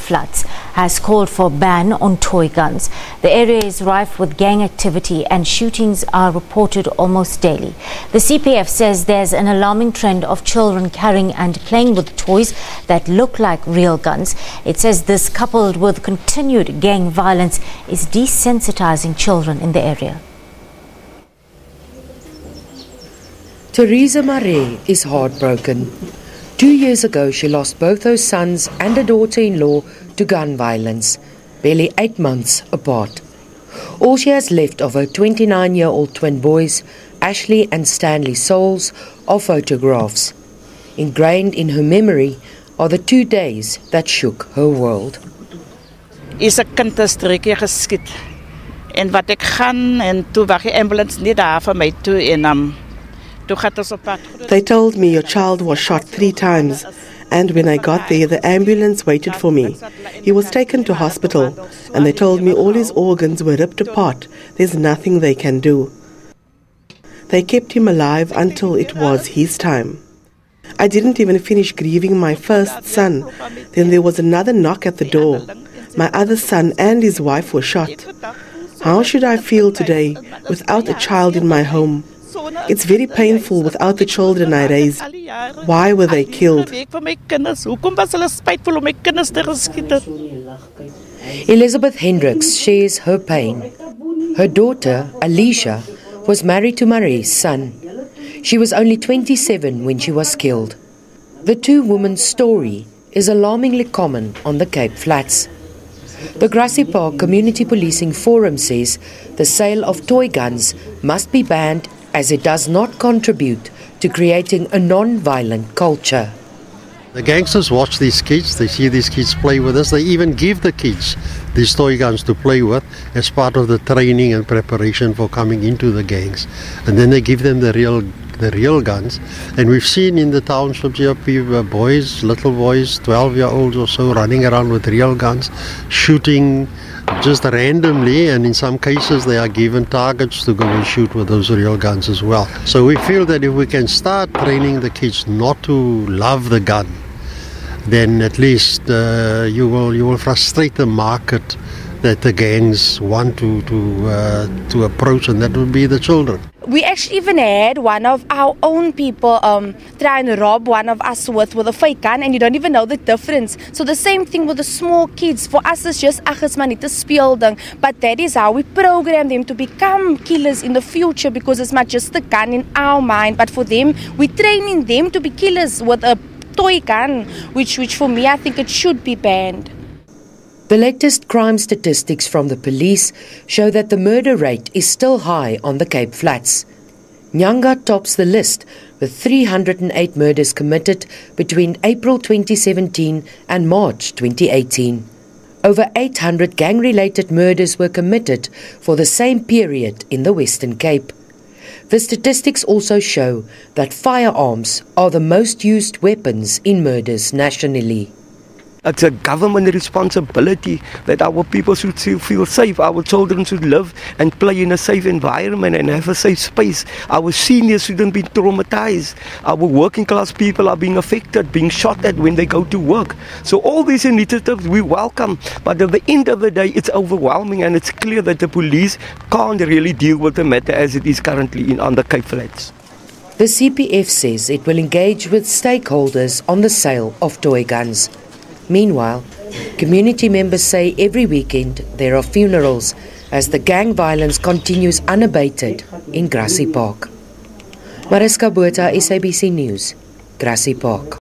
Floods has called for a ban on toy guns. The area is rife with gang activity and shootings are reported almost daily. The CPF says there's an alarming trend of children carrying and playing with toys that look like real guns. It says this, coupled with continued gang violence, is desensitizing children in the area. Teresa Marais is heartbroken. 2 years ago, she lost both her sons and a daughter-in-law to gun violence, barely 8 months apart. All she has left of her 29-year-old twin boys, Ashley and Stanley Souls, are photographs. Ingrained in her memory are the 2 days that shook her world. Is 'n kind is 3 keer geskiet. En wat ek gaan en toe wag die ambulance net daar vir my toe en They told me your child was shot 3 times, and when I got there, the ambulance waited for me. He was taken to hospital, and they told me all his organs were ripped apart. There's nothing they can do. They kept him alive until it was his time. I didn't even finish grieving my first son. Then there was another knock at the door. My other son and his wife were shot. How should I feel today without a child in my home? It's very painful without the children I raised. Why were they killed? Elizabeth Hendricks shares her pain. Her daughter, Alicia, was married to Marie's son. She was only 27 when she was killed. The two women's story is alarmingly common on the Cape Flats. The Grassy Park Community Policing Forum says the sale of toy guns must be banned as it does not contribute to creating a non-violent culture. The gangsters watch these kids, they see these kids play with us, they even give the kids these toy guns to play with as part of the training and preparation for coming into the gangs. And then they give them the real guns. And we've seen in the townships here boys, little boys, 12-year-olds or so, running around with real guns, shooting just randomly, and in some cases they are given targets to go and shoot with those real guns as well. So we feel that if we can start training the kids not to love the gun, then at least you will frustrate the market that the gangs want to approach, and that would be the children. We actually even had one of our own people try and rob one of us with a fake gun, and you don't even know the difference. So the same thing with the small kids. For us, it's just it's maar net 'n speelding, but that is how we program them to become killers in the future, because it's not just the gun in our mind, but for them, we're training them to be killers with a toy gun, which for me, I think it should be banned. The latest crime statistics from the police show that the murder rate is still high on the Cape Flats. Nyanga tops the list with 308 murders committed between April 2017 and March 2018. Over 800 gang-related murders were committed for the same period in the Western Cape. The statistics also show that firearms are the most used weapons in murders nationally. It's a government responsibility that our people should feel safe. Our children should live and play in a safe environment and have a safe space. Our seniors shouldn't be traumatized. Our working class people are being affected, being shot at when they go to work. So all these initiatives we welcome, but at the end of the day it's overwhelming, and it's clear that the police can't really deal with the matter as it is currently on the Cape Flats. The CPF says it will engage with stakeholders on the sale of toy guns. Meanwhile, community members say every weekend there are funerals as the gang violence continues unabated in Grassy Park. Mariska Botha, SABC News, Grassy Park.